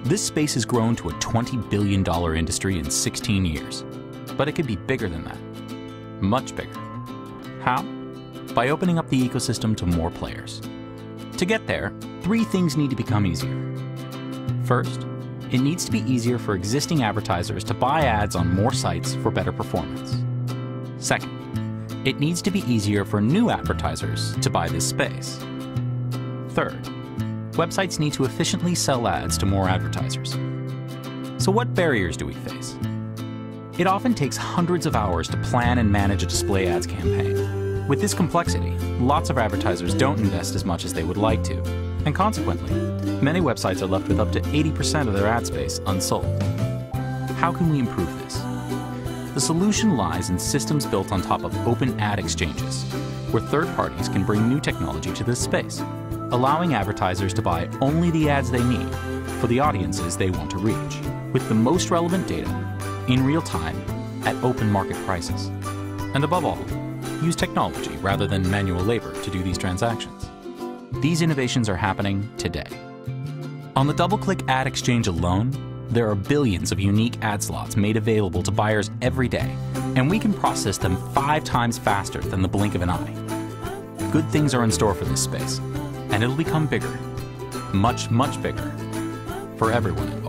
This space has grown to a $20 billion industry in 16 years. But it could be bigger than that. Much bigger. How? By opening up the ecosystem to more players. To get there, 3 things need to become easier. First, it needs to be easier for existing advertisers to buy ads on more sites for better performance. Second, it needs to be easier for new advertisers to buy this space. Third, websites need to efficiently sell ads to more advertisers. So what barriers do we face? It often takes hundreds of hours to plan and manage a display ads campaign. With this complexity, lots of advertisers don't invest as much as they would like to, and consequently, many websites are left with up to 80% of their ad space unsold. How can we improve this? The solution lies in systems built on top of open ad exchanges, where third parties can bring new technology to this space, allowing advertisers to buy only the ads they need for the audiences they want to reach, with the most relevant data, in real time, at open market prices. And above all, use technology rather than manual labor to do these transactions. These innovations are happening today. On the DoubleClick Ad Exchange alone, there are billions of unique ad slots made available to buyers every day, and we can process them 5 times faster than the blink of an eye. Good things are in store for this space, and it'll become bigger, much, much bigger, for everyone.